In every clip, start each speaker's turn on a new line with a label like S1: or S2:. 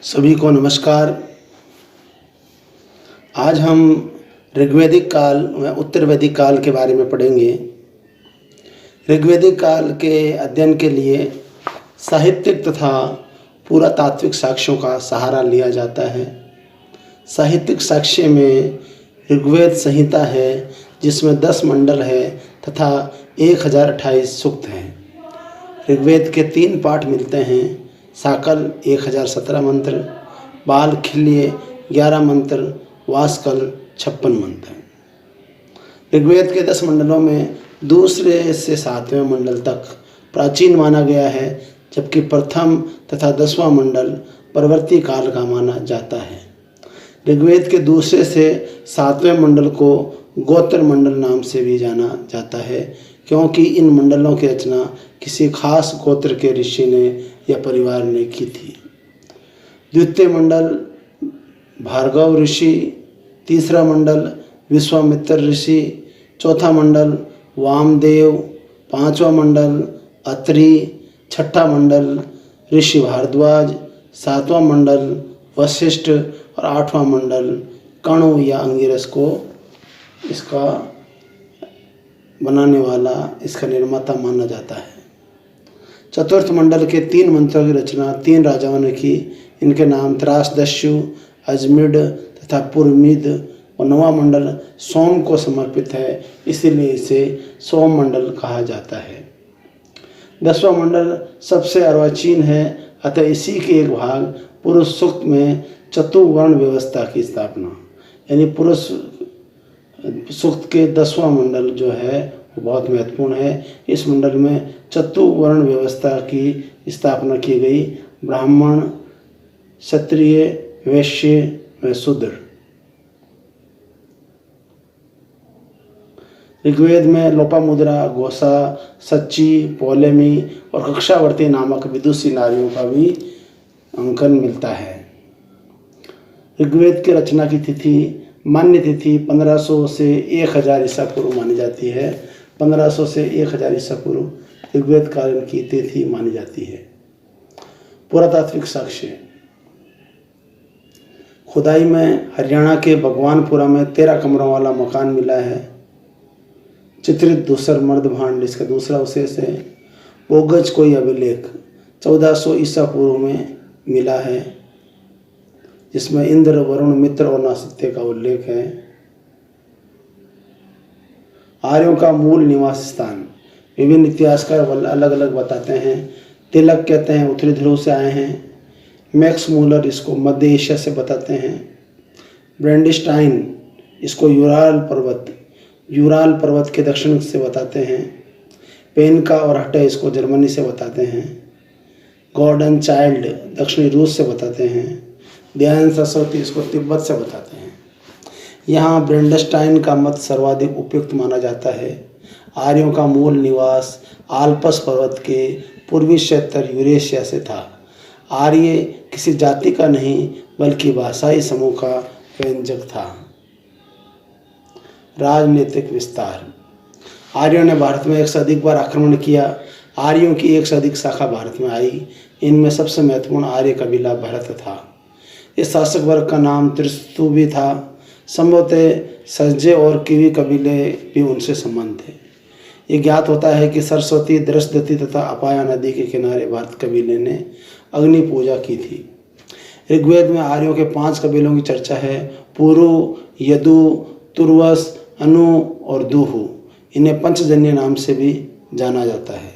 S1: सभी को नमस्कार। आज हम ऋग्वैदिक काल व उत्तर वैदिक काल के बारे में पढ़ेंगे। ऋग्वैदिक काल के अध्ययन के लिए साहित्यिक तथा पुरातात्विक साक्ष्यों का सहारा लिया जाता है। साहित्यिक साक्ष्य में ऋग्वेद संहिता है जिसमें 10 मंडल है तथा 1028 सूक्त हैं। ऋग्वेद के 3 पाठ मिलते हैं, साकल 1017 मंत्र, बाल खिल्य 11 मंत्र, वास्कल 56 मंत्र। ऋग्वेद के 10 मंडलों में दूसरे से 7वें मंडल तक प्राचीन माना गया है, जबकि प्रथम तथा 10वां मंडल परवर्ती काल का माना जाता है। ऋग्वेद के दूसरे से 7वें मंडल को गोत्र मंडल नाम से भी जाना जाता है, क्योंकि इन मंडलों की रचना किसी खास गोत्र के ऋषि ने या परिवार ने की थी। द्वितीय मंडल भार्गव ऋषि, तीसरा मंडल विश्वामित्र ऋषि, चौथा मंडल वामदेव, पांचवा मंडल अत्रि, छठा मंडल ऋषि भारद्वाज, सातवां मंडल वशिष्ठ और आठवां मंडल कणु या अंगिरस को इसका बनाने वाला, इसका निर्माता माना जाता है। चतुर्थ मंडल के 3 मंत्रों की रचना 3 राजाओं ने की। इनके नाम त्रासदस्यु, अजमिड तथा पुरमिद। और 9वां मंडल सोम को समर्पित है, इसीलिए इसे सोम मंडल कहा जाता है। 10वां मंडल सबसे अर्वाचीन है, अतः इसी के एक भाग पुरुष सूक्त में चतुर्वर्ण व्यवस्था की स्थापना, यानी पुरुष सूक्त के 10वां मंडल जो है वो बहुत महत्वपूर्ण है। इस मंडल में चतुर्वर्ण व्यवस्था की स्थापना की गई, ब्राह्मण, क्षत्रिय, वैश्य व शूद्र। ऋग्वेद में लोपामुद्रा, घोषा, सच्ची, पौलेमी और कक्षावर्ती नामक विदुषी नारियों का भी अंकन मिलता है। ऋग्वेद की रचना की तिथि, मान्य तिथि 1500 से 1000 ईसा पूर्व मानी जाती है। 1500 से 1000 ईसा पूर्व ऋग्वेद काल की तिथि मानी जाती है। पुरातात्विक साक्ष्य, खुदाई में हरियाणा के भगवानपुरा में 13 कमरों वाला मकान मिला है। चित्रित दूसर मर्द भांड इसका दूसरा अवशेष है। बोगज कोई अभिलेख 1400 ईसा पूर्व में मिला है, जिसमें इंद्र, वरुण, मित्र और नासत्य का उल्लेख है। आर्यों का मूल निवास स्थान विभिन्न इतिहासकार अलग अलग बताते हैं। तिलक कहते हैं उत्तरी ध्रुव से आए हैं। मैक्स मूलर इसको मध्य एशिया से बताते हैं। ब्रेंडिस्टाइन इसको यूराल पर्वत के दक्षिण से बताते हैं। पेनका और हटे इसको जर्मनी से बताते हैं। गॉर्डन चाइल्ड दक्षिणी रूस से बताते हैं। ध्यान सरस्वती इसको तिब्बत से बताते हैं। यहाँ ब्रेंडस्टाइन का मत सर्वाधिक उपयुक्त माना जाता है। आर्यों का मूल निवास आल्पस पर्वत के पूर्वी क्षेत्र यूरेशिया से था। आर्य किसी जाति का नहीं बल्कि भाषाई समूह का व्यंजक था। राजनीतिक विस्तार, आर्यों ने भारत में 1 से अधिक बार आक्रमण किया। आर्यों की 1 से अधिक शाखा भारत में आई। इनमें सबसे महत्वपूर्ण आर्य कबीला भरत था। इस शासक वर्ग का नाम त्रिस्तु भी था। संभवतः सज्जे और किवी कबीले भी उनसे संबंध थे। ये ज्ञात होता है कि सरस्वती, दृष्टदती तथा अपाया नदी के किनारे भारत कबीले ने अग्नि पूजा की थी। ऋग्वेद में आर्यों के 5 कबीलों की चर्चा है, पुरु, यदु, तुर्वस, अनु और दुहु। इन्हें पंचजन्य नाम से भी जाना जाता है।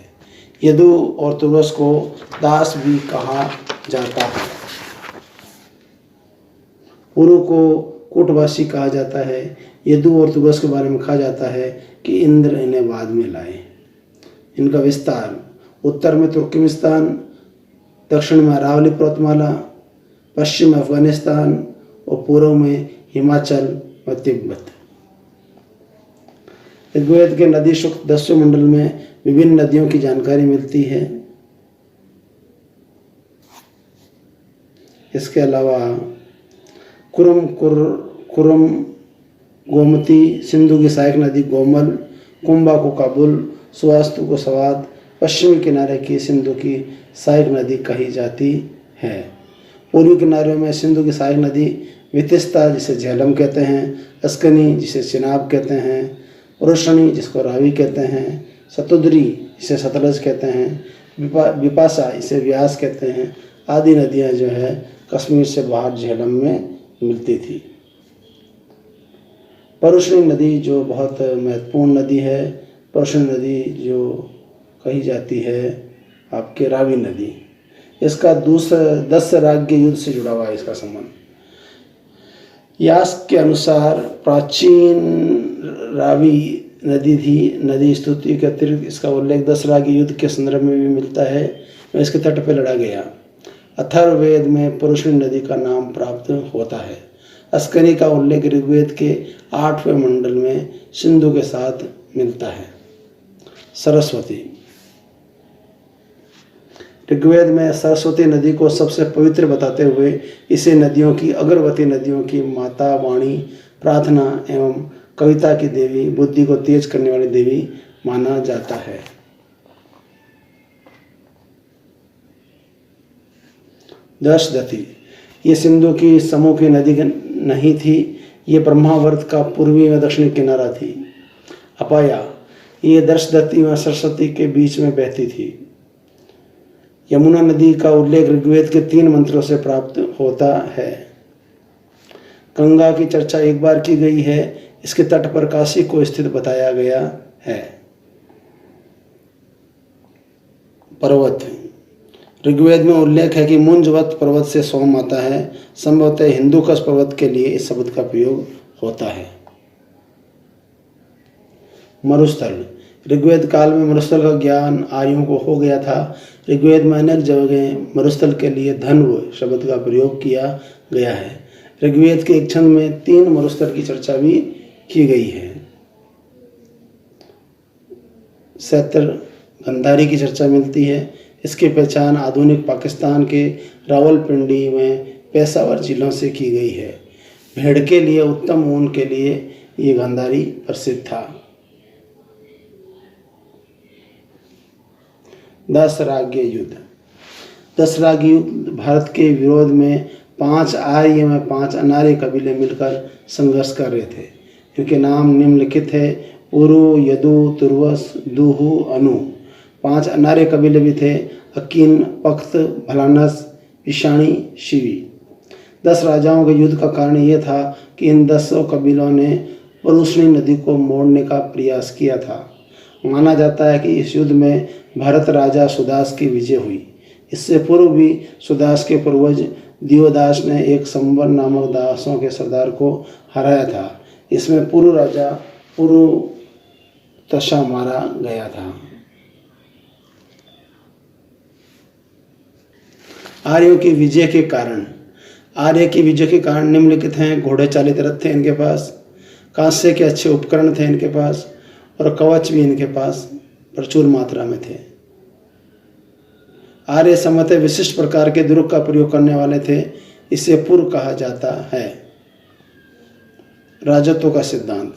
S1: यदु और तुर्वस को दास भी कहा जाता है। पुरु को कूटवासी कहा जाता है। यदु और तुर्वस के बारे में कहा जाता है कि इंद्र इन्हें बाद में लाए। इनका विस्तार, उत्तर में तुर्कमेनिस्तान, दक्षिण में अरावली पर्वतमाला, पश्चिम में अफगानिस्तान और पूर्व में हिमाचल व तिब्बत। ऋग्वेद के नदी सूक्त 10वें मंडल में विभिन्न नदियों की जानकारी मिलती है। इसके अलावा कुरम गोमती, सिंधु की सहायक नदी गोमल, कुंभा को काबुल, सुवास्तु को सवाद, पश्चिमी किनारे की सिंधु की सहायक नदी कही जाती है। पूर्वी किनारे में सिंधु की सहायक नदी वितिस्ता जिसे झेलम कहते हैं, अस्कनी जिसे चिनाब कहते हैं, रोशनी जिसको रावी कहते हैं, सतुद्री जिसे सतलज कहते हैं, विपाशा इसे व्यास कहते हैं, आदि नदियां जो है कश्मीर से बाहर झेलम में मिलती थी। परुष्णी नदी जो बहुत महत्वपूर्ण नदी है, परुष्णी नदी जो कही जाती है आपके रावी नदी, इसका दूसरा 10 राज्य युद्ध से जुड़ा हुआ है इसका संबंध। यास्क के अनुसार प्राचीन रावी नदी थी। नदी स्तुति के अतिरिक्त इसका उल्लेख 10 राज्य युद्ध के संदर्भ में भी मिलता है, इसके तट पर लड़ा गया। अथर्ववेद में परुष्णी नदी का नाम प्राप्त होता है। अस्कनी का उल्लेख ऋग्वेद के 8वें मंडल में सिंधु के साथ मिलता है। सरस्वती, ऋग्वेद में सरस्वती नदी को सबसे पवित्र बताते हुए इसे नदियों की अग्रवर्ती नदियों की माता, वाणी, प्रार्थना एवं कविता की देवी, बुद्धि को तेज करने वाली देवी माना जाता है। दशदती, ये सिंधु की समूह की नदी नहीं थी, ये ब्रह्मावर्त का पूर्वी व दक्षिणी किनारा थी। अपाया, ये दशदती व सरस्वती के बीच में बहती थी। यमुना नदी का उल्लेख ऋग्वेद के 3 मंत्रों से प्राप्त होता है। गंगा की चर्चा एक बार की गई है, इसके तट पर काशी को स्थित बताया गया है। पर्वत, ऋग्वेद में उल्लेख है कि मुंजवत पर्वत से सोम आता है। संभवतः हिंदुकश पर्वत के लिए इस शब्द का प्रयोग होता है। मरुस्थल, ऋग्वेद काल में मरुस्थल का ज्ञान आर्यों को हो गया था। ऋग्वेद में अनेक जगह मरुस्थल के लिए धन्व शब्द का प्रयोग किया गया है। ऋग्वेद के एक छंद में 3 मरुस्थल की चर्चा भी की गई है। सैतर गंधारी की चर्चा मिलती है। इसकी पहचान आधुनिक पाकिस्तान के रावलपिंडी में पेशावर जिलों से की गई है। भेड़ के लिए उत्तम ऊन के लिए ये गंधारी प्रसिद्ध था। 10 राज्य युद्ध, 10 राज्य युद्ध भारत के विरोध में 5 आर्य में 5 अनार्य कबीले मिलकर संघर्ष कर रहे थे। इनके नाम निम्नलिखित है: उरु, यदु, तुर्वस, दूहु, अनु। 5 अनार्य कबीले भी थे: अकिन, पख्त, भलानस, ईशानी, शिवी। 10 राजाओं के युद्ध का कारण यह था कि इन 10 कबीलों ने परुष्णी नदी को मोड़ने का प्रयास किया था। माना जाता है कि इस युद्ध में भरत राजा सुदास की विजय हुई। इससे पूर्व भी सुदास के पूर्वज दियोदास ने एक संबर नामक दासों के सरदार को हराया था। इसमें पूर्व राजा पुरुतशा मारा गया था। आर्यों की विजय के कारण, आर्य की विजय के कारण निम्नलिखित हैं: घोड़े चालित रथ थे इनके पास, कांस्य के अच्छे उपकरण थे इनके पास, और कवच भी इनके पास प्रचुर मात्रा में थे। आर्य समते विशिष्ट प्रकार के दुर्ग का प्रयोग करने वाले थे। इसे पूर्व कहा जाता है। राजत्व का सिद्धांत,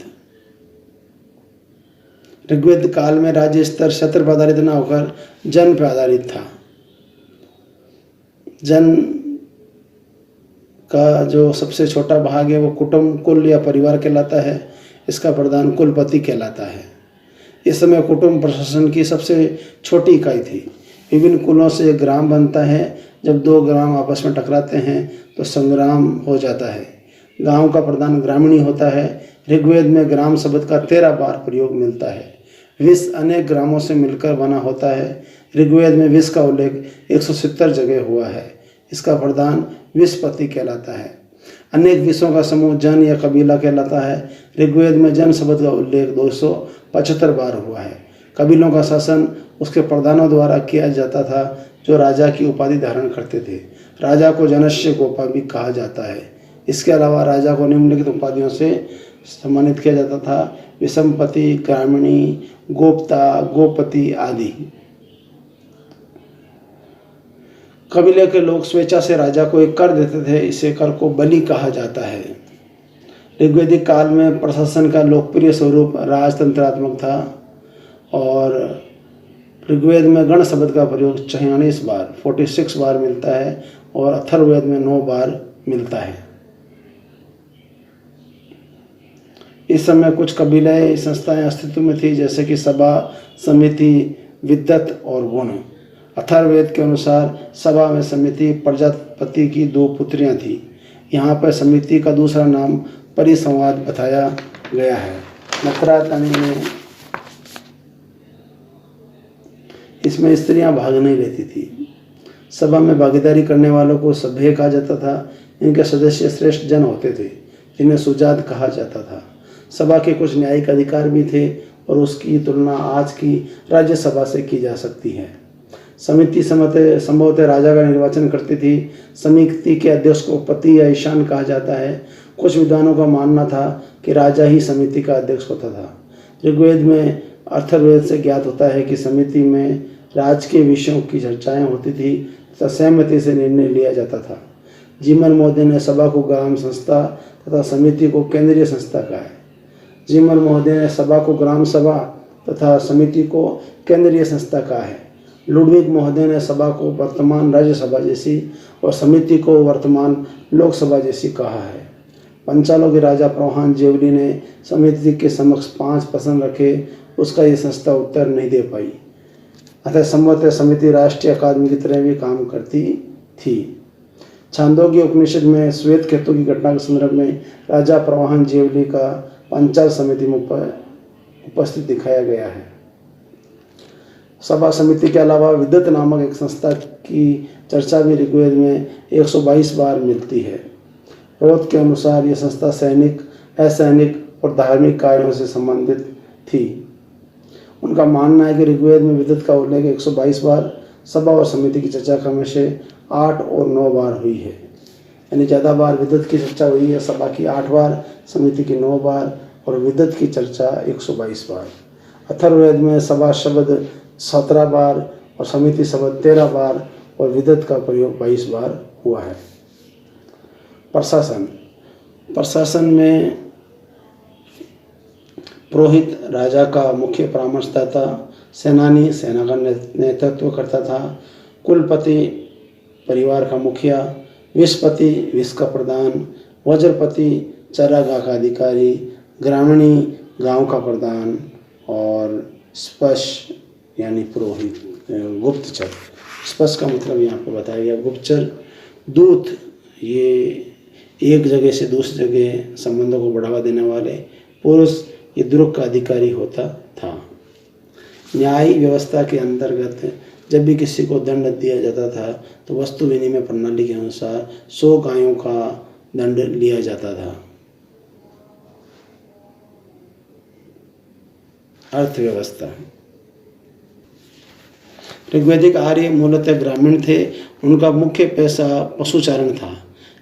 S1: ऋग्वेद काल में राज्य स्तर क्षत्र पर आधारित न होकर जन पर आधारित था। जन का जो सबसे छोटा भाग है वो कुटुंब, कुल या परिवार कहलाता है। इसका प्रधान कुलपति कहलाता है। इस समय कुटुंब प्रशासन की सबसे छोटी इकाई थी। विभिन्न कुलों से एक ग्राम बनता है। जब 2 ग्राम आपस में टकराते हैं तो संग्राम हो जाता है। गांव का प्रधान ग्रामीणी होता है। ऋग्वेद में ग्राम शब्द का 13 बार प्रयोग मिलता है। विष अनेक ग्रामों से मिलकर बना होता है। ऋग्वेद में विष का उल्लेख 170 जगह हुआ है। इसका प्रधान विषपति कहलाता है। अनेक विषयों का समूह जन या कबीला कहलाता है। ऋग्वेद में जन शब्द का उल्लेख 275 बार हुआ है। कबीलों का शासन उसके प्रधानों द्वारा किया जाता था, जो राजा की उपाधि धारण करते थे। राजा को जनस्य गोपा भी कहा जाता है। इसके अलावा राजा को निम्नलिखित उपाधियों से सम्मानित किया जाता था: विषमपति, ग्रामीणी, गोप्ता, गोपति आदि। कबीले के लोग स्वेच्छा से राजा को एक कर देते थे। इसे कर को बलि कहा जाता है। ऋग्वेदिक काल में प्रशासन का लोकप्रिय स्वरूप राजतंत्रात्मक था और ऋग्वेद में गण शब्द का प्रयोग 46 बार मिलता है और अथर्ववेद में 9 बार मिलता है। इस समय कुछ कबीलाएं संस्थाएं अस्तित्व में थी, जैसे कि सभा, समिति, विद्वत और गुण। अथर्ववेद के अनुसार सभा में समिति प्रजापति की 2 पुत्रियां थी। यहाँ पर समिति का दूसरा नाम परिसंवाद बताया गया है। नकरातनी में इसमें स्त्रियां भाग नहीं लेती थी। सभा में भागीदारी करने वालों को सभ्य कहा जाता था। इनके सदस्य श्रेष्ठ जन होते थे, जिन्हें सुजात कहा जाता था। सभा के कुछ न्यायिक अधिकार भी थे और उसकी तुलना आज की राज्यसभा से की जा सकती है। समिति संभवतः राजा का निर्वाचन करती थी। समिति के अध्यक्ष को पति या ईशान कहा जाता है। कुछ विद्वानों का मानना था कि राजा ही समिति का अध्यक्ष होता था। ऋग्वेद में अथर्ववेद से ज्ञात होता है कि समिति में राजकीय विषयों की चर्चाएं होती थी तथा सहमति से निर्णय लिया जाता था। जीमन महोदय ने सभा को ग्राम संस्था तथा समिति को केंद्रीय संस्था कहा है। जीमन महोदय ने सभा को ग्राम सभा तथा समिति को केंद्रीय संस्था कहा है। लुडविग महोदय ने सभा को वर्तमान राज्यसभा जैसी और समिति को वर्तमान लोकसभा जैसी कहा है। पंचालों के राजा प्रोहान जेवली ने समिति के समक्ष 5 प्रश्न रखे। उसका ये संस्था उत्तर नहीं दे पाई। अतः संभवतः समिति राष्ट्रीय अकादमी की तरह भी काम करती थी। छांदोग्य उपनिषद में श्वेत केतु की घटना के संदर्भ में राजा प्रोहान जेवली का पंचाल समिति में उपस्थित दिखाया गया है। सभा समिति के अलावा विद्वत नामक एक संस्था की चर्चा भी ऋग्वेद में 122 बार मिलती है। रोध के अनुसार यह संस्था सैनिक, असैनिक और धार्मिक कार्यों से संबंधित थी। उनका मानना है कि ऋग्वेद में विद्वत का उल्लेख 122 बार, सभा और समिति की चर्चा क्रम से 8 और 9 बार हुई है। यानी ज़्यादा बार विद्वत की चर्चा हुई है। सभा की 8 बार, समिति की 9 बार और विद्वत की चर्चा 122 बार। अथर्ववेद में सभा शब्द 17 बार और समिति शब्द 13 बार और विद्वत का प्रयोग 22 बार हुआ है। प्रशासन में पुरोहित राजा का मुख्य परामर्शदाता, सेनानी सेना का नेतृत्व करता था, कुलपति परिवार का मुखिया, विषपति विष का प्रधान, वज्रपति चरागाह का अधिकारी, ग्रामणी गांव का प्रधान और स्पष्ट यानी पुरोहित, गुप्तचर। स्पष्ट का मतलब यहाँ पे बताया गया गुप्तचर। दूत ये एक जगह से दूसरी जगह संबंधों को बढ़ावा देने वाले पुरुष, ये द्रुक का अधिकारी होता था। न्यायिक व्यवस्था के अंतर्गत जब भी किसी को दंड दिया जाता था तो वस्तु विनिमय प्रणाली के अनुसार 100 गायों का दंड लिया जाता था। अर्थव्यवस्था। ऋग्वैदिक आर्य मूलतः ग्रामीण थे। उनका मुख्य पेशा पशुचारण था।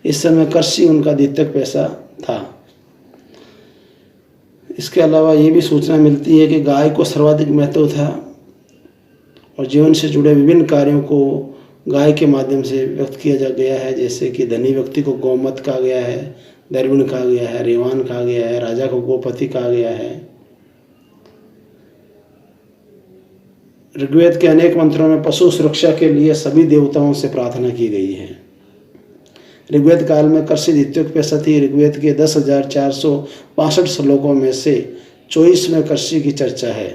S1: इस समय कृषि उनका द्वितीयक पेशा था। इसके अलावा ये भी सूचना मिलती है कि गाय को सर्वाधिक महत्व था और जीवन से जुड़े विभिन्न कार्यों को गाय के माध्यम से व्यक्त किया जा गया है। जैसे कि धनी व्यक्ति को गौमत कहा गया है, दर्विण कहा गया है, रेवान कहा गया है, राजा को गोपति कहा गया है। ऋग्वेद के अनेक मंत्रों में पशु सुरक्षा के लिए सभी देवताओं से प्रार्थना की गई है। ऋग्वेद काल में कृषि द्वितीयक पेशा थी। ऋग्वेद के 10,462 श्लोकों में से 24 में कृषि की चर्चा है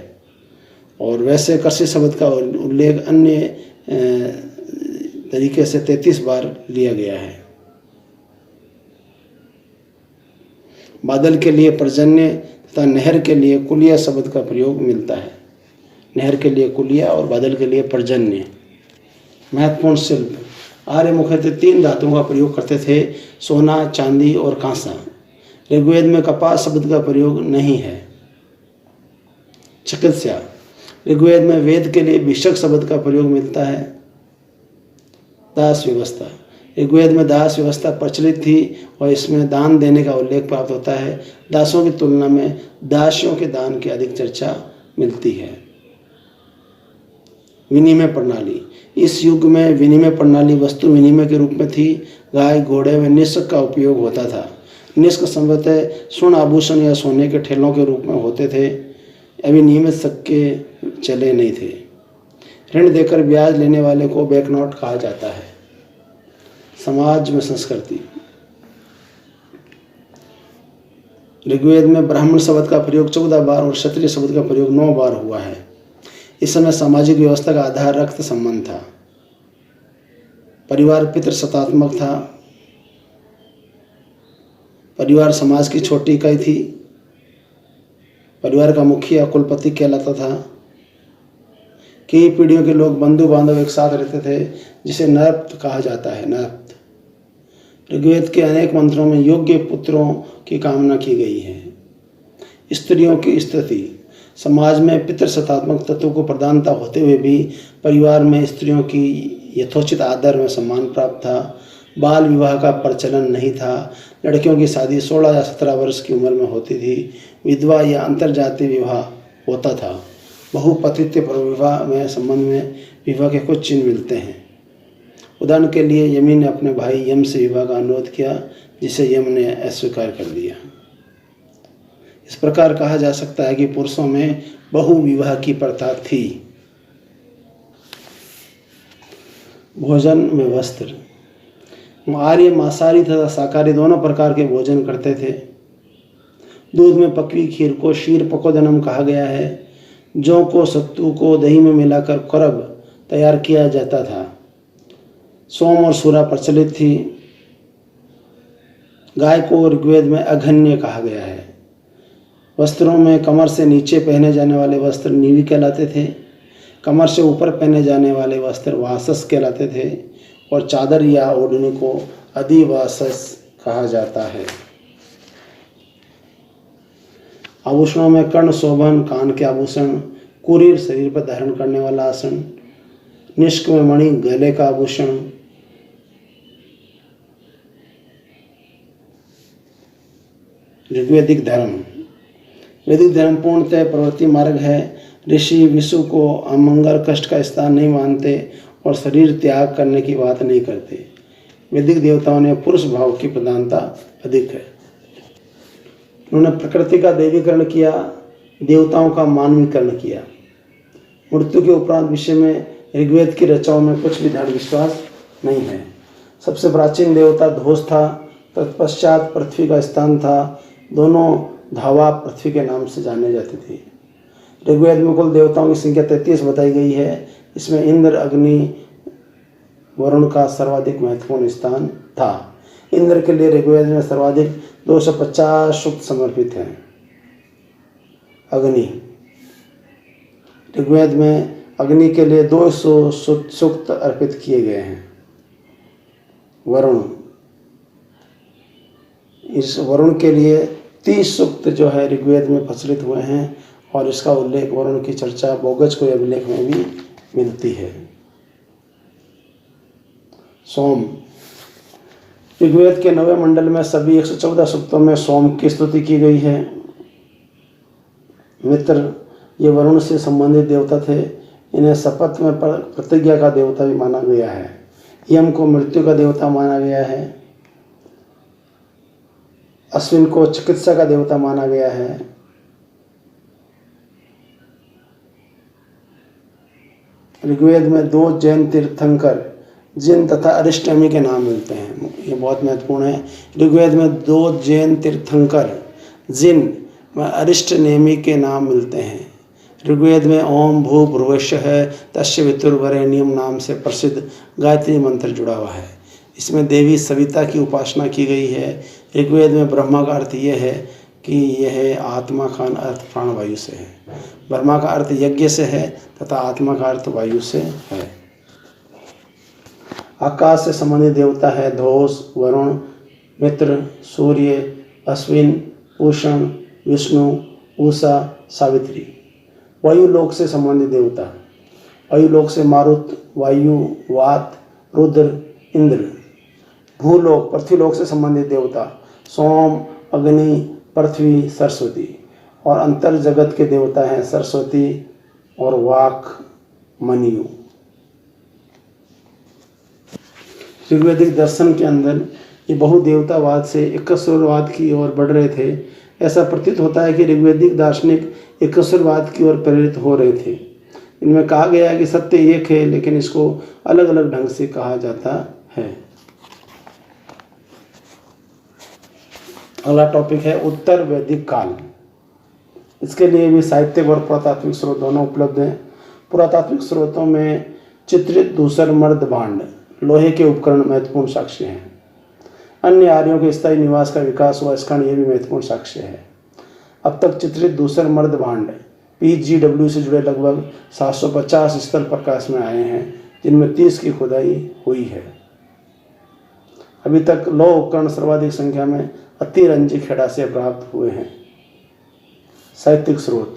S1: और वैसे कृषि शब्द का उल्लेख अन्य तरीके से 33 बार लिया गया है। बादल के लिए पर्जन्य तथा नहर के लिए कुलिया शब्द का प्रयोग मिलता है। नहर के लिए कुलिया और बादल के लिए पर्जन्य। महत्वपूर्ण शिल्प। आर्य मुख्यतः 3 धातुओं का प्रयोग करते थे, सोना, चांदी और कांसा। ऋग्वेद में कपास शब्द का प्रयोग नहीं है। चिकित्सा। ऋग्वेद में वेद के लिए भिषक शब्द का प्रयोग मिलता है। दास व्यवस्था। ऋग्वेद में दास व्यवस्था प्रचलित थी और इसमें दान देने का उल्लेख प्राप्त होता है। दासों की तुलना में दासियों के दान की अधिक चर्चा मिलती है। विनिमय प्रणाली। इस युग में विनिमय प्रणाली वस्तु विनिमय के रूप में थी। गाय, घोड़े व निष्क का उपयोग होता था। निष्क संभवतः स्वर्ण आभूषण या सोने के ठेलों के रूप में होते थे। अभी नियमित सिक्के चले नहीं थे। ऋण देकर ब्याज लेने वाले को बैंक नोट कहा जाता है। समाज में संस्कृति। ऋग्वेद में ब्राह्मण शब्द का प्रयोग 14 बार और क्षत्रिय शब्द का प्रयोग 9 बार हुआ है। इस समय सामाजिक व्यवस्था का आधार रक्त संबंध था। परिवार पितृसत्तात्मक था। परिवार समाज की छोटी इकाई थी। परिवार का मुखिया कुलपति कहलाता था। कई पीढ़ियों के लोग बंधु बांधव एक साथ रहते थे, जिसे नरप्त कहा जाता है। नरप्त। ऋग्वेद के अनेक मंत्रों में योग्य पुत्रों की कामना की गई है। स्त्रियों की स्थिति। समाज में पितृसत्तात्मक तत्वों को प्रधानता होते हुए भी परिवार में स्त्रियों की यथोचित आदर में सम्मान प्राप्त था। बाल विवाह का प्रचलन नहीं था। लड़कियों की शादी 16 या 17 वर्ष की उम्र में होती थी। विधवा या अंतरजातीय विवाह होता था। बहुपतित्व पर विवाह में संबंध में विवाह के कुछ चिन्ह मिलते हैं। उदाहरण के लिए यमी ने अपने भाई यम से विवाह का अनुरोध किया, जिसे यम ने अस्वीकार कर दिया। इस प्रकार कहा जा सकता है कि पुरुषों में बहु विवाह की प्रथा थी। भोजन में वस्त्र। आर्य मांसाहारी तथा शाकाहारी दोनों प्रकार के भोजन करते थे। दूध में पकी खीर को शीर पकोदनम कहा गया है। जौ को सत्तू को दही में मिलाकर करब तैयार किया जाता था। सोम और सूरा प्रचलित थी। गाय को ऋग्वेद में अघन्य कहा गया है। वस्त्रों में कमर से नीचे पहने जाने वाले वस्त्र नीवी कहलाते थे। कमर से ऊपर पहने जाने वाले वस्त्र वासस कहलाते थे और चादर या ओढ़नी को अधिवासस कहा जाता है। आभूषणों में कर्ण शोभन, कान के आभूषण, कुरीर शरीर पर धारण करने वाला आसन, निष्क में मणि गले का आभूषण। ऋग्वेदिक धर्म। वैदिक धर्म पूर्णतः प्रवृत्ति मार्ग है। ऋषि विषु को अमंगल कष्ट का स्थान नहीं मानते और शरीर त्याग करने की बात नहीं करते। वैदिक देवताओं ने पुरुष भाव की प्रधानता अधिक है। उन्होंने प्रकृति का देवीकरण किया, देवताओं का मानवीकरण किया। मृत्यु के उपरांत विषय में ऋग्वेद की रचनाओं में कुछ भी दृढ़ विश्वास नहीं है। सबसे प्राचीन देवता धोष था, तत्पश्चात पृथ्वी का स्थान था। दोनों धावा पृथ्वी के नाम से जाने जाती थी। ऋग्वेद में कुल देवताओं की संख्या 33 बताई गई है। इसमें इंद्र, अग्नि, वरुण का सर्वाधिक महत्वपूर्ण स्थान था। इंद्र के लिए ऋग्वेद में सर्वाधिक 250 सूक्त समर्पित हैं। अग्नि। ऋग्वेद में अग्नि के लिए 200 सूक्त अर्पित किए गए हैं। वरुण। इस वरुण के लिए 30 सूक्त जो है ऋग्वेद में प्रचलित हुए हैं और इसका उल्लेख वरुण की चर्चा बोगज को अभिलेख में भी मिलती है। सोम। ऋग्वेद के 9वें मंडल में सभी 114 सूक्तों में सोम की स्तुति की गई है। मित्र ये वरुण से संबंधित देवता थे। इन्हें शपथ में प्रतिज्ञा का देवता भी माना गया है। यम को मृत्यु का देवता माना गया है। अश्विन को चिकित्सा का देवता माना गया है। ऋग्वेद में 2 जैन तीर्थंकर जिन तथा अरिष्टनेमी के नाम मिलते हैं। ये बहुत महत्वपूर्ण है। ऋग्वेद में 2 जैन तीर्थंकर जिन व अरिष्टनेमी के नाम मिलते हैं। ऋग्वेद में ओम भू भुवस्वः तस्य वितुर्वरेण्यम नाम से प्रसिद्ध गायत्री मंत्र जुड़ा हुआ है। इसमें देवी सविता की उपासना की गई है। ऋग्वेद में ब्रह्मा का अर्थ यह है कि यह आत्मा का अर्थ प्राणवायु से है। ब्रह्मा का अर्थ यज्ञ से है तथा आत्मा का अर्थ वायु से है। आकाश से संबंधित देवता है धोष, वरुण, मित्र, सूर्य, अश्विन, पूषण, विष्णु, उषा, सावित्री। वायुलोक से संबंधित देवता। वायुलोक से मारुत, वायु, वात, रुद्र, इंद्र। भूलोक पृथ्वीलोक से संबंधित देवता सोम, अग्नि, पृथ्वी, सरस्वती। और अंतर जगत के देवता हैं सरस्वती और वाक, मनियु। ऋग्वेदिक दर्शन के अंदर ये बहुदेवतावाद से एकस्वरवाद की ओर बढ़ रहे थे। ऐसा प्रतीत होता है कि ऋग्वेदिक दार्शनिक एकस्वरवाद की ओर प्रेरित हो रहे थे। इनमें कहा गया है कि सत्य एक है, लेकिन इसको अलग अलग ढंग से कहा जाता है। अगला टॉपिक है उत्तर वैदिक काल। इसके लिए भी साहित्यिक और पुरातात्विक स्रोत दोनों उपलब्ध हैं। पुरातात्विक स्रोतों में चित्रित धूसर मर्द भांड, लोहे के उपकरण महत्वपूर्ण साक्ष्य हैं। अन्य आर्यों के स्थायी निवास का विकास हुआ, इसका यह भी महत्वपूर्ण साक्ष्य है। अब तक चित्रित धूसर मर्द भांड PGW से जुड़े लगभग 750 स्थल प्रकाश में आए हैं, जिनमें 30 की खुदाई हुई है। अभी तक लौह उपकरण सर्वाधिक संख्या में अतिरंजी खेड़ा से प्राप्त हुए हैं। साहित्यिक स्रोत,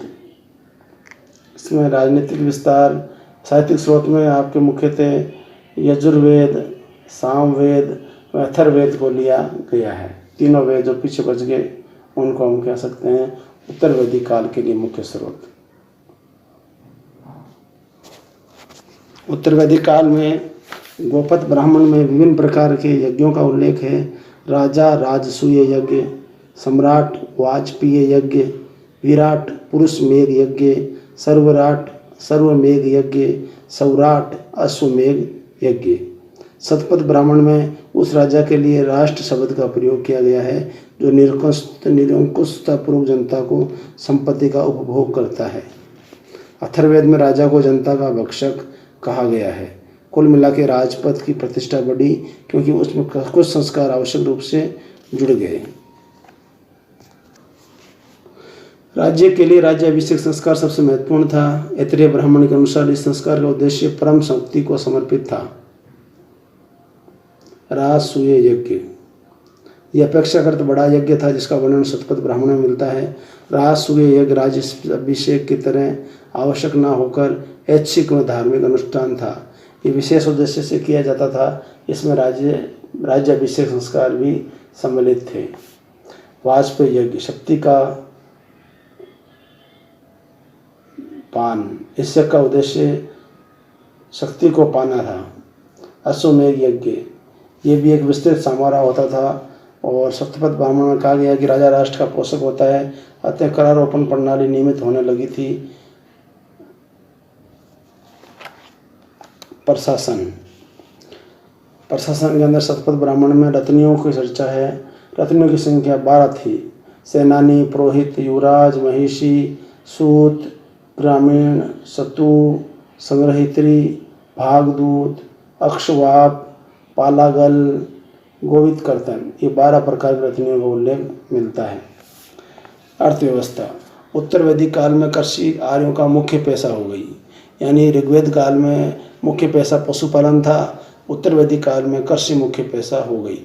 S1: इसमें राजनीतिक विस्तार। साहित्यिक स्रोत में आपके मुख्यतः यजुर्वेद, सामवेद व अथर्ववेद को लिया गया है। तीनों वेद जो पीछे बच गए उनको हम कह सकते हैं उत्तर वैदिक काल के लिए मुख्य स्रोत। उत्तर वैदिक काल में गोपथ ब्राह्मण में विभिन्न प्रकार के यज्ञों का उल्लेख है। राजा राजसूय यज्ञ, सम्राट वाजपेय यज्ञ, विराट पुरुष मेघ यज्ञ, सर्वराट सर्वमेघ यज्ञ, सौराट अश्वमेघ यज्ञ। शतपथ ब्राह्मण में उस राजा के लिए राष्ट्र शब्द का प्रयोग किया गया है जो निरंकुशतापूर्वक जनता को संपत्ति का उपभोग करता है। अथर्ववेद में राजा को जनता का भक्षक कहा गया है। कुल मिला के राजपद की प्रतिष्ठा बढ़ी क्योंकि उसमें कुछ संस्कार आवश्यक रूप से जुड़ गए। राज्य के लिए राज्य अभिषेक संस्कार सबसे महत्वपूर्ण था। ऐतरेय ब्राह्मण के अनुसार इस संस्कार का उद्देश्य परम शक्ति को समर्पित था। राजसूय यज्ञ, यह अपेक्षाकृत बड़ा यज्ञ था जिसका वर्णन शतपथ ब्राह्मण में मिलता है। राजसूय यज्ञ राज्य अभिषेक की तरह आवश्यक न होकर ऐच्छिक व धार्मिक अनुष्ठान था। ये विशेष उद्देश्य से किया जाता था। इसमें राज्य अभिषेक संस्कार भी सम्मिलित थे। वाजपेय यज्ञ, शक्ति का पान, इस यज्ञ का उद्देश्य शक्ति को पाना था। अश्वमेघ यज्ञ, ये भी एक विस्तृत समारोह होता था और शतपथ ब्राह्मण में कहा गया कि राजा राष्ट्र का पोषक होता है, अतः करारोपण प्रणाली नियमित होने लगी थी। प्रशासन के अंदर शतपथ ब्राह्मण में रत्नियों की चर्चा है। रत्नियों की संख्या 12 थी। सेनानी, पुरोहित, युवराज, महिषी, सूत, ग्रामीण, सतु, संग्रहित्री, भागदूत, अक्षवाप, पालागल, गोवित कर्तन, ये 12 प्रकार की रत्नियों का उल्लेख मिलता है। अर्थव्यवस्था, उत्तर वैदिक काल में कृषि आर्यों का मुख्य पेशा हो गई। यानी ऋग्वेद काल में मुख्य पेशा पशुपालन था, उत्तर वैदिक काल में कृषि मुख्य पेशा हो गई।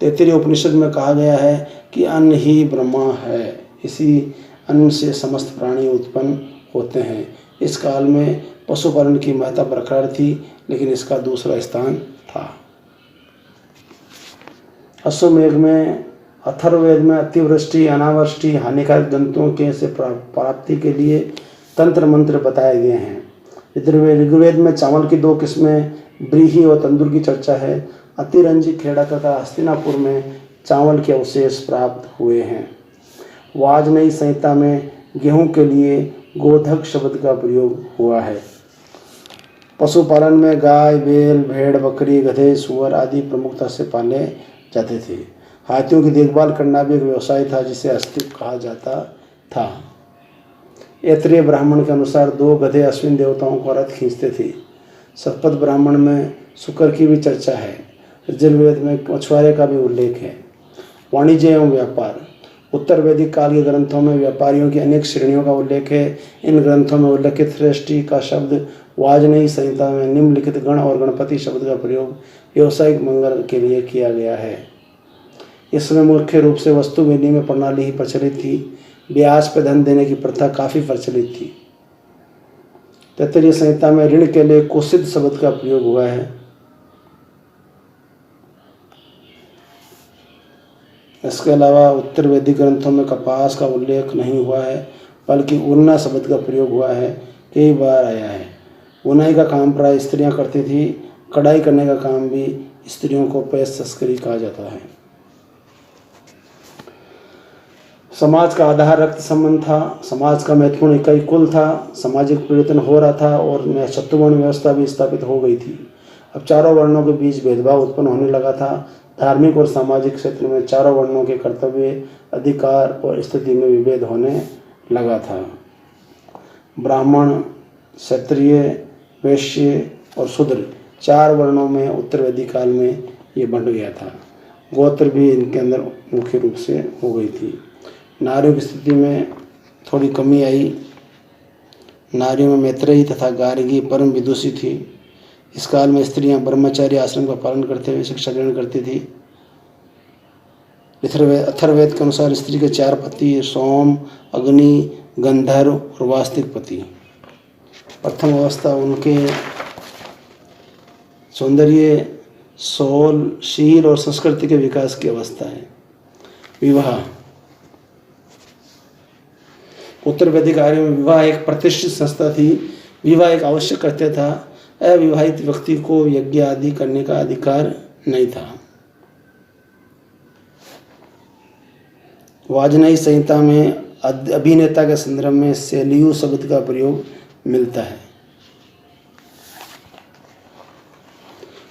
S1: तैत्तिरीय उपनिषद में कहा गया है कि अन्न ही ब्रह्मा है, इसी अन्न से समस्त प्राणी उत्पन्न होते हैं। इस काल में पशुपालन की महत्ता बरकरार थी, लेकिन इसका दूसरा स्थान था। अश्वमेघ में, अथर्ववेद में अतिवृष्टि, अनावृष्टि, हानिकारक जंतुओं के से प्राप्ति के लिए तंत्र मंत्र बताए गए हैं। ऋग्वेद में चावल की 2 किस्में, ब्रीही और तंदूर की चर्चा है। अतिरंजी खेड़ा तथा हस्तिनापुर में चावल के अवशेष प्राप्त हुए हैं। वाजपेयी संहिता में गेहूं के लिए गोधक शब्द का प्रयोग हुआ है। पशुपालन में गाय, बैल, भेड़, बकरी, गधे, सुअर आदि प्रमुखता से पाले जाते थे। हाथियों की देखभाल करना भी एक व्यवसाय था जिसे अस्तित्व कहा जाता था। ऐतरेय ब्राह्मण के अनुसार 2 गधे अश्विन देवताओं का रथ खींचते थे। शतपथ ब्राह्मण में शुक्र की भी चर्चा है। यजुर्वेद में मछुआरे का भी उल्लेख है। वाणिज्य एवं व्यापार, उत्तर वैदिक काल के ग्रंथों में व्यापारियों की अनेक श्रेणियों का उल्लेख है। इन ग्रंथों में उल्लेखित श्रेष्ठी का शब्द वाजपेयी संहिता में निम्नलिखित गण और गणपति शब्द का प्रयोग व्यावसायिक मंगल के लिए किया गया है। इसमें मुख्य रूप से वस्तु विनिमय प्रणाली ही प्रचलित थी। ब्याज पर धन देने की प्रथा काफी प्रचलित थी। तैत्तिरीय संहिता में ऋण के लिए कुसिद शब्द का प्रयोग हुआ है। इसके अलावा उत्तर वैदिक ग्रंथों में कपास का उल्लेख नहीं हुआ है, बल्कि उन्ना शब्द का प्रयोग हुआ है, कई बार आया है। बुनाई का काम प्राय स्त्रियां करती थी। कढ़ाई करने का काम भी स्त्रियों को पैस तस्करी कहा जाता है। समाज का आधार रक्त संबंध था। समाज का महत्वपूर्ण इकाई कुल था। सामाजिक परिवर्तन हो रहा था और शत्रुवर्ण व्यवस्था भी स्थापित हो गई थी। अब चारों वर्णों के बीच भेदभाव उत्पन्न होने लगा था। धार्मिक और सामाजिक क्षेत्र में चारों वर्णों के कर्तव्य, अधिकार और स्थिति में विभेद होने लगा था। ब्राह्मण, क्षत्रिय, वैश्य और शूद्र 4 वर्णों में उत्तर वैदिक काल में ये बंट गया था। गोत्र भी इनके अंदर मुख्य रूप से हो गई थी। नारियों की स्थिति में थोड़ी कमी आई। नारियों में मैत्रेयी तथा गार्गी परम विदुषी थी। इस काल में स्त्रियां ब्रह्मचार्य आश्रम का पालन करते हुए शिक्षा ग्रहण करती थी। अथर्ववेद के अनुसार स्त्री के 4 पति, सोम, अग्नि, गंधर्व और वास्तविक पति। प्रथम अवस्था उनके सौंदर्य, सोल, शील और संस्कृति के विकास की अवस्था है। विवाह। उत्तर वैदिक आर्य में विवाह एक प्रतिष्ठित संस्था थी। विवाह एक आवश्यक कर्तव्य था। अविवाहित व्यक्ति को यज्ञ आदि करने का अधिकार नहीं था। वाजनयी संहिता में अभिनेता के संदर्भ में सेलियु शब्द का प्रयोग मिलता है।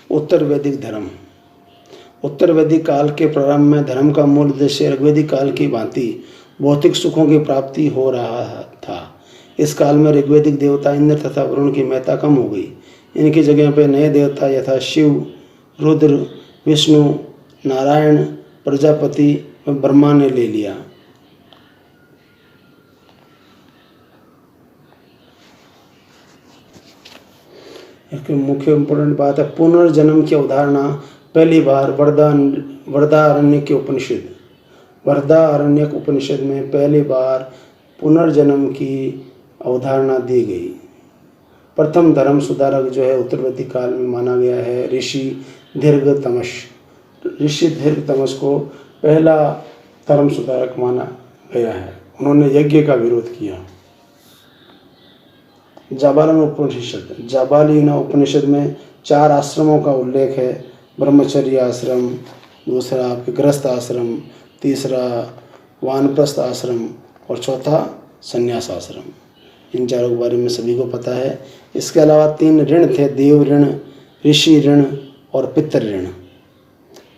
S1: उत्तर वैदिक धर्म। उत्तर वैदिक काल के प्रारंभ में धर्म का मूल उद्देश्य ऋग्वैदिक काल की भांति भौतिक सुखों की प्राप्ति हो रहा था। इस काल में ऋग्वैदिक देवता इंद्र तथा वरुण की महत्ता कम हो गई। इनकी जगह पर नए देवता यथा शिव, रुद्र, विष्णु, नारायण, प्रजापति व ब्रह्मा ने ले लिया। एक मुख्य इम्पोर्टेंट बात है पुनर्जन्म की अवधारणा पहली बार बृहदारण्यक उपनिषद में पहली बार पुनर्जन्म की अवधारणा दी गई। प्रथम धर्म सुधारक जो है उत्तर वैदिक काल में माना गया है ऋषि दीर्घतमस को पहला धर्म सुधारक माना गया है। उन्होंने यज्ञ का विरोध किया। जाबालीन उपनिषद में 4 आश्रमों का उल्लेख है। ब्रह्मचर्य आश्रम, दूसरा आपके गृहस्थ आश्रम, तीसरा वानप्रस्थ आश्रम और चौथा संन्यास आश्रम। इन चारों के बारे में सभी को पता है। इसके अलावा 3 ऋण थे, देव ऋण, ऋषि ऋण और पितृ ऋण।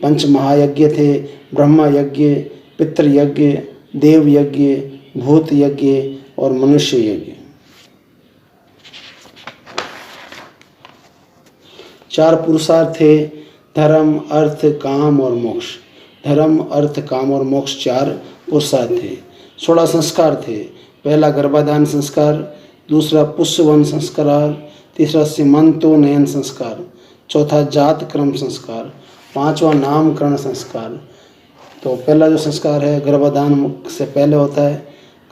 S1: 5 महायज्ञ थे, ब्रह्मा यज्ञ, पितृ यज्ञ, देव यज्ञ, भूत यज्ञ और मनुष्य यज्ञ। 4 पुरुषार्थ थे, धर्म, अर्थ, काम और मोक्ष। धर्म, अर्थ, काम और मोक्ष 4 पुरुषार्थ थे। 16 संस्कार थे। पहला गर्भाधान संस्कार, दूसरा पुष्यवन संस्कार, तीसरा सीमंतोन्नयन संस्कार, चौथा जात क्रम संस्कार, 5वां नामकरण संस्कार। तो पहला जो संस्कार है गर्भाधान से पहले होता है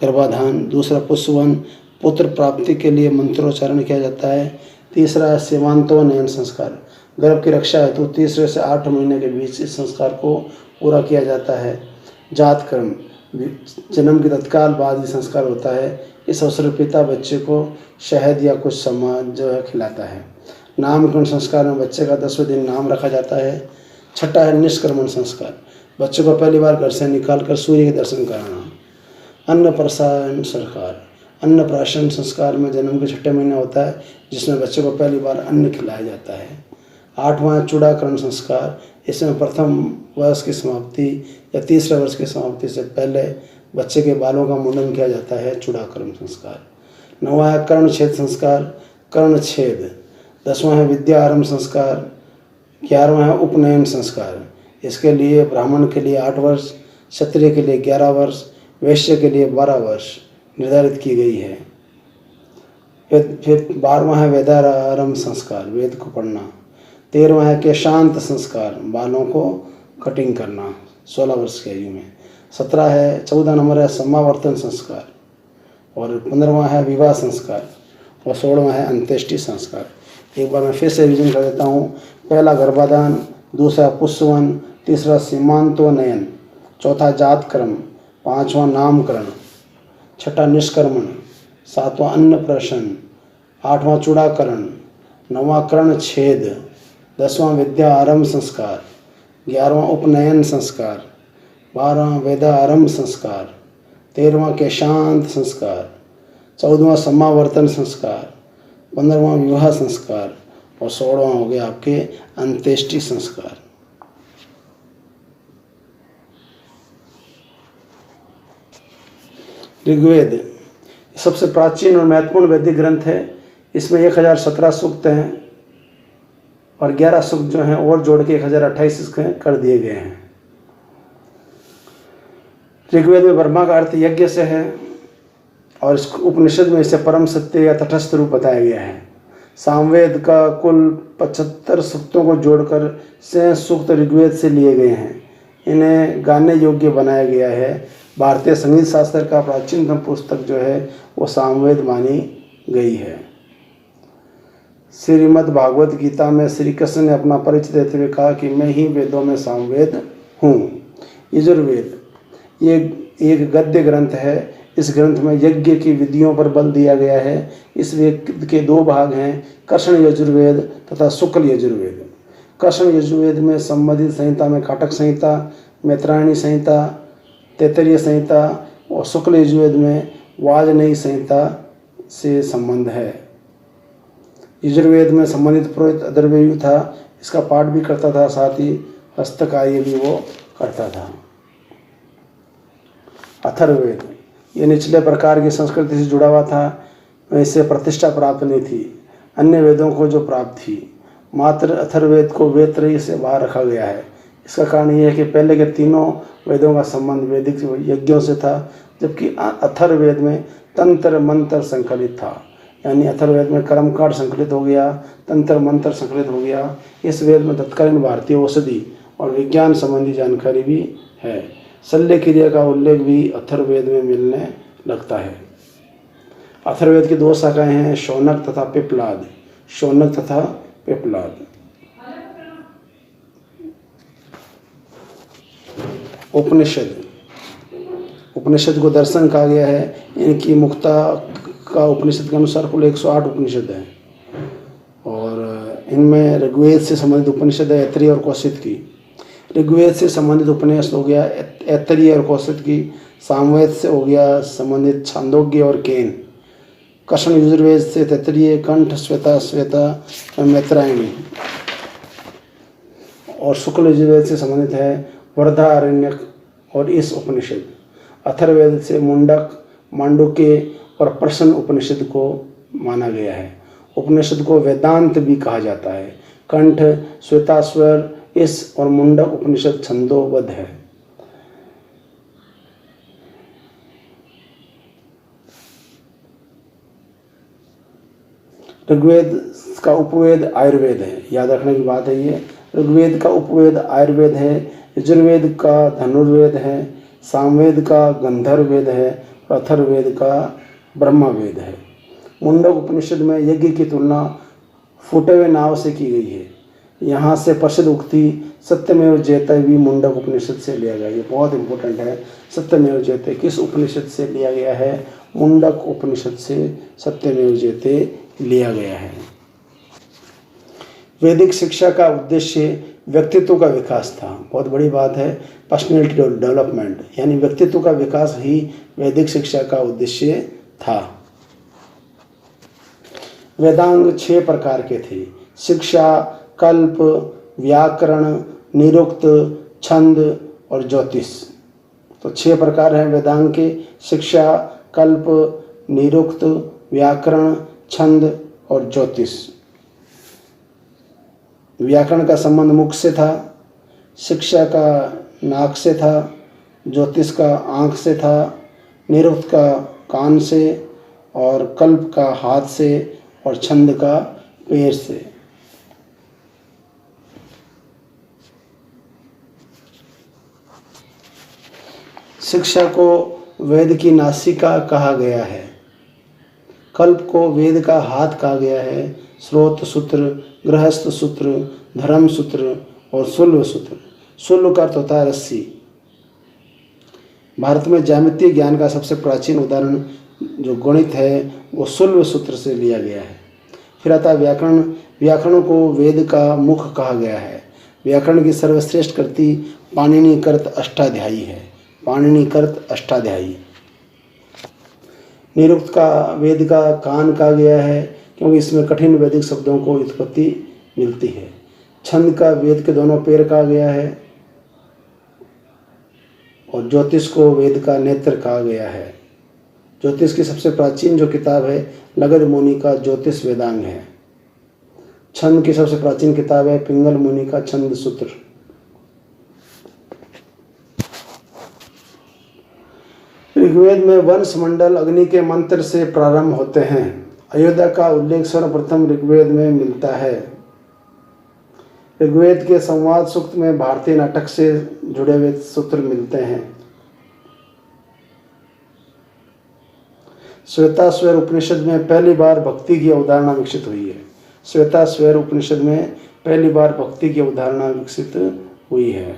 S1: गर्भाधान, दूसरा पुष्यवन, पुत्र प्राप्ति के लिए मंत्रोच्चारण किया जाता है, तीसरा सीमांतोन्नयन संस्कार, गर्भ की रक्षा हेतु 3 से 8 महीने के बीच इस संस्कार को पूरा किया जाता है। जात क्रम, जन्म के तत्काल बाद ये संस्कार होता है। इस अवसर पर पिता बच्चे को शहद या कुछ सामान जो है खिलाता है। नामकरण संस्कार में बच्चे का 10वें दिन नाम रखा जाता है। छठा है निष्क्रमण संस्कार, बच्चे को पहली बार घर से निकालकर सूर्य के दर्शन कराना। अन्नप्राशन संस्कार में जन्म के 6ठे महीने होता है, जिसमें बच्चे को पहली बार अन्न खिलाया जाता है। 8वां चूड़ाकरण संस्कार, इसमें प्रथम वर्ष की समाप्ति या तीसरे वर्ष की समाप्ति से पहले बच्चे के बालों का मुंडन किया जाता है, चूड़ाकरण संस्कार। 9वां है कर्णछेद संस्कार, कर्णछेद। 10वां है विद्या आरंभ संस्कार। 11वां है उपनयन संस्कार। इसके लिए ब्राह्मण के लिए 8 वर्ष, क्षत्रिय के लिए 11 वर्ष, वैश्य के लिए 12 वर्ष निर्धारित की गई है। फिर 12वां है वेदारंभ संस्कार, वेद को पढ़ना। 13वां है केशांत संस्कार, बालों को कटिंग करना 16 वर्ष की आयु में। 14 नंबर है समावर्तन संस्कार और 15वां है विवाह संस्कार और 16वां है अंत्येष्टि संस्कार। एक बार मैं फिर से रिविजन कर देता हूँ। पहला गर्भाधान, दूसरा पुष्यवन, तीसरा सीमांतोन्नयन, चौथा जातक्रम, 5वां नामकरण, 6ठा निष्क्रमण, 7वां अन्नप्राशन, 8वां चूड़ाकरण, 9वां कर्णछेद, 10वां विद्या आरंभ संस्कार, 11वां उपनयन संस्कार, 12वां वेदा आरंभ संस्कार, 13वां केशांत संस्कार, 14वां समावर्तन संस्कार, 15वां विवाह संस्कार और 16वां हो गया आपके अंत्येष्टि संस्कार। ऋग्वेद सबसे प्राचीन और महत्वपूर्ण वैदिक ग्रंथ है। इसमें 1017 सूक्त हैं और 11 सूक्त जो हैं और जोड़ के 1028 कर दिए गए हैं। ऋग्वेद में ब्रह्मा का अर्थ यज्ञ से है और इस उपनिषद में इसे परम सत्य या तटस्थ रूप बताया गया है। सामवेद का कुल 75 सूक्तों को जोड़कर 6 सूक्त ऋग्वेद से लिए गए हैं। इन्हें गाने योग्य बनाया गया है। भारतीय संगीत शास्त्र का प्राचीनतम पुस्तक जो है वो सामवेद मानी गई है। श्रीमद् भागवत गीता में श्री कृष्ण ने अपना परिचय देते हुए कहा कि मैं ही वेदों में सामवेद हूँ। यजुर्वेद ये एक गद्य ग्रंथ है। इस ग्रंथ में यज्ञ की विधियों पर बल दिया गया है। इस वेद के 2 भाग हैं, कृष्ण यजुर्वेद तथा शुक्ल यजुर्वेद। कृष्ण यजुर्वेद में संबंधित संहिता में काटक संहिता, मैत्रायणी संहिता, तैत्तरीय संहिता और शुक्ल यजुर्वेद में वाजनेयी संहिता से संबंध है। यजुर्वेद में संबंधित पुरोहित अथर्ववेद था। इसका पाठ भी करता था, साथ ही हस्तकार्य भी वो करता था। अथर्ववेद ये निचले प्रकार की संस्कृति से जुड़ा हुआ था। इससे प्रतिष्ठा प्राप्त नहीं थी अन्य वेदों को जो प्राप्त थी। मात्र अथर्ववेद को वेद त्रयी से बाहर रखा गया है। इसका कारण यह है कि पहले के तीनों वेदों का संबंध वैदिक यज्ञों से था, जबकि अथर्ववेद में तंत्र मंत्र संकलित था। यानी अथर्ववेद में कर्मकांड संकलित हो गया, तंत्र मंत्र संकलित हो गया। इस वेद में तत्कालीन भारतीय औषधि और विज्ञान संबंधी जानकारी भी है। शल्य क्रिया का उल्लेख भी अथर्ववेद में मिलने लगता है। अथर्ववेद की 2 शाखाएं हैं, शौनक तथा पिप्पलाद। शौनक तथा पिप्पलाद। उपनिषद उपनिषद को दर्शन कहा गया है। इनकी मुक्ता का उपनिषद के अनुसार कुल 108 उपनिषद हैं और इनमें ऋग्वेद से संबंधित उपनिषद है ऐतरेय और कौशिक की। ऋग्वेद से संबंधित उपनिषद हो गया ऐतरेय और कौशिक की। सामवेद से हो गया संबंधित छांदोग्य और केन। कृष्ण यजुर्वेद से तैत्तरीय, कंठ, श्वेता मैत्रायणी और शुक्ल यजुर्वेद से संबंधित है वृहदारण्यक और इस उपनिषद। अथर्ववेद से मुंडक, मांडुक्य और प्रश्न उपनिषद को माना गया है। उपनिषद को वेदांत भी कहा जाता है। कंठ, श्वेताश्वर, इस और मुंडक उपनिषद छंदोबद्ध है। ऋग्वेद का उपवेद आयुर्वेद है। याद रखने की बात है ये। ऋग्वेद का उपवेद आयुर्वेद है। यजुर्वेद का धनुर्वेद है। सामवेद का गंधर्ववेद है और अथर्ववेद का ब्रह्मवेद है। मुंडक उपनिषद में यज्ञ की तुलना फूटे हुए नाव से की गई है। यहाँ से प्रसिद्ध उक्ति सत्यमेव जयते भी मुंडक उपनिषद से लिया गया। ये बहुत इंपॉर्टेंट है। सत्यमेव जयते किस उपनिषद से लिया गया है? मुंडक उपनिषद से सत्यमेव जयते लिया गया है। वैदिक शिक्षा का उद्देश्य व्यक्तित्व का विकास था। बहुत बड़ी बात है। पर्सनैलिटी डेवलपमेंट यानी व्यक्तित्व का विकास ही वैदिक शिक्षा का उद्देश्य था। वेदांग 6 प्रकार के थे। शिक्षा, कल्प, व्याकरण, निरुक्त, छंद और ज्योतिष। तो 6 प्रकार हैं वेदांग के। शिक्षा, कल्प, निरुक्त, व्याकरण, छंद और ज्योतिष। व्याकरण का संबंध मुख से था, शिक्षा का नाक से था, ज्योतिष का आँख से था, निरुक्त का कान से और कल्प का हाथ से और छंद का पैर से। शिक्षा को वेद की नासिका कहा गया है। कल्प को वेद का हाथ कहा गया है। स्रोत सूत्र, गृहस्थ सूत्र, धर्म सूत्र और शुल्व सूत्र। शुल्व का अर्थ होता है रस्सी। भारत में ज्यामितीय ज्ञान का सबसे प्राचीन उदाहरण जो गणित है वो शुल्व सूत्र से लिया गया है। फिर आता है व्याकरण। व्याकरण को वेद का मुख कहा गया है। व्याकरण की सर्वश्रेष्ठ कृति पाणिनि कृत अष्टाध्यायी है। पाणिनि कृत अष्टाध्यायी। निरुक्त का वेद का कान कहा गया है क्योंकि इसमें कठिन वैदिक शब्दों को उत्पत्ति मिलती है। छंद का वेद के दोनों पैर कहा गया है और ज्योतिष को वेद का नेत्र कहा गया है। ज्योतिष की सबसे प्राचीन जो किताब है लगध मुनि का ज्योतिष वेदांग है। छंद की सबसे प्राचीन किताब है पिंगल मुनि का छंद सूत्र। ऋग्वेद में वंश मंडल अग्नि के मंत्र से प्रारंभ होते हैं। अयोध्या का उल्लेख सर्वप्रथम ऋग्वेद में मिलता है। ऋग्वेद के संवाद सूक्त में भारतीय नाटक से जुड़े हुए सूत्र मिलते हैं। श्वेताश्वर उपनिषद में पहली बार भक्ति की अवधारणा विकसित हुई है। श्वेताश्वर उपनिषद में पहली बार भक्ति की अवधारणा विकसित हुई है।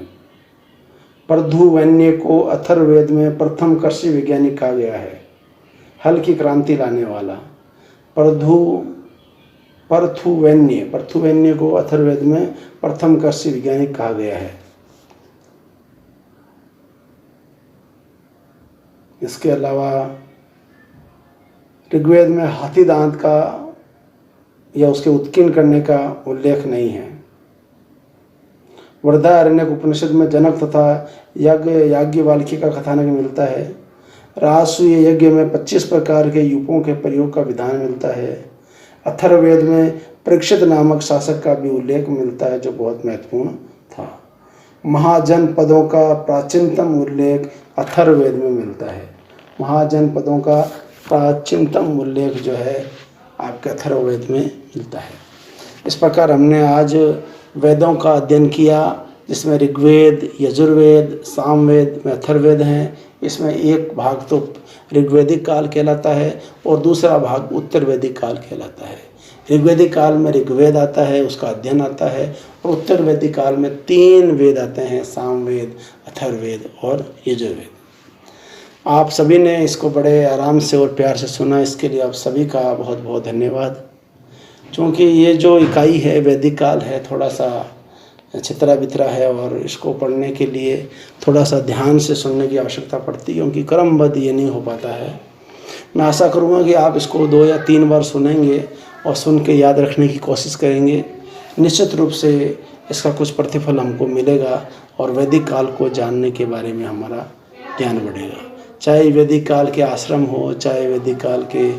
S1: परथुवैन्य को अथर्ववेद में प्रथम कृषि वैज्ञानिक कहा गया है। हल की क्रांति लाने वाला। परथुवैन्य को अथर्ववेद में प्रथम कृषि वैज्ञानिक कहा गया है। इसके अलावा ऋग्वेद में हाथी दांत का या उसके उत्कीर्ण करने का उल्लेख नहीं है। वृहदारण्यक उपनिषद में जनक तथा याज्ञवल्क्य का कथानक मिलता है। राजसूय यज्ञ में 25 प्रकार के यूपों के प्रयोग का विधान मिलता है। अथर्ववेद में परीक्षित नामक शासक का भी उल्लेख मिलता है जो बहुत महत्वपूर्ण था। महाजनपदों का प्राचीनतम उल्लेख अथर्ववेद में मिलता है। महाजनपदों का प्राचीनतम उल्लेख जो है आपके अथर्ववेद में मिलता है। इस प्रकार हमने आज वेदों का अध्ययन किया, जिसमें ऋग्वेद, यजुर्वेद, सामवेद में अथर्ववेद हैं। इसमें एक भाग तो ऋग्वेदिक काल कहलाता है और दूसरा भाग उत्तर वैदिक काल कहलाता है। ऋग्वेदिक काल में ऋग्वेद आता है, उसका अध्ययन आता है, और उत्तर वैदिक काल में 3 वेद आते हैं, सामवेद, अथर्ववेद और यजुर्वेद। आप सभी ने इसको बड़े आराम से और प्यार से सुना, इसके लिए आप सभी का बहुत बहुत धन्यवाद। क्योंकि ये जो इकाई है वैदिक काल है, थोड़ा सा छितरा बितरा है और इसको पढ़ने के लिए थोड़ा सा ध्यान से सुनने की आवश्यकता पड़ती है, क्योंकि क्रमबद्ध ये नहीं हो पाता है। मैं आशा करूँगा कि आप इसको 2 या 3 बार सुनेंगे और सुन के याद रखने की कोशिश करेंगे। निश्चित रूप से इसका कुछ प्रतिफल हमको मिलेगा और वैदिक काल को जानने के बारे में हमारा ज्ञान बढ़ेगा। चाहे वैदिक काल के आश्रम हो, चाहे वैदिक काल के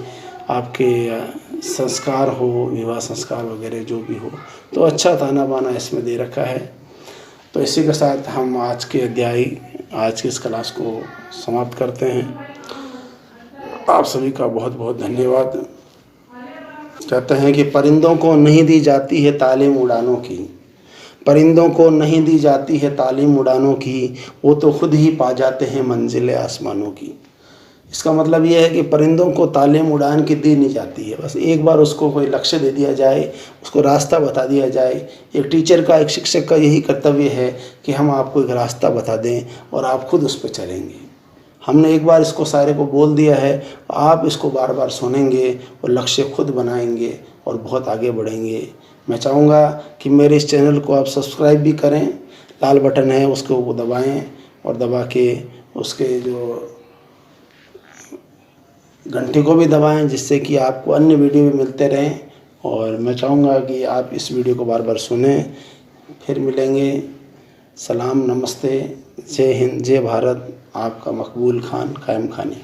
S1: आपके संस्कार हो, विवाह संस्कार वगैरह जो भी हो, तो अच्छा ताना बाना इसमें दे रखा है। तो इसी के साथ हम आज की इस क्लास को समाप्त करते हैं। आप सभी का बहुत बहुत धन्यवाद। कहते हैं कि परिंदों को नहीं दी जाती है तालीम उड़ानों की, परिंदों को नहीं दी जाती है तालीम उड़ानों की, वो तो खुद ही पा जाते हैं मंजिल आसमानों की। इसका मतलब ये है कि परिंदों को तालीम उड़ान की दी नहीं जाती है। बस एक बार उसको कोई लक्ष्य दे दिया जाए, उसको रास्ता बता दिया जाए। एक टीचर का, एक शिक्षक का यही कर्तव्य है कि हम आपको एक रास्ता बता दें और आप खुद उस पर चलेंगे। हमने एक बार इसको सारे को बोल दिया है, आप इसको बार बार सुनेंगे और लक्ष्य खुद बनाएंगे और बहुत आगे बढ़ेंगे। मैं चाहूँगा कि मेरे इस चैनल को आप सब्सक्राइब भी करें, लाल बटन है उसको वो दबाएं और दबा के उसके जो घंटी को भी दबाएं, जिससे कि आपको अन्य वीडियो भी मिलते रहें। और मैं चाहूँगा कि आप इस वीडियो को बार बार सुनें। फिर मिलेंगे। सलाम, नमस्ते, जय हिंद, जय भारत। आपका मकबूल खान, कायम खानी।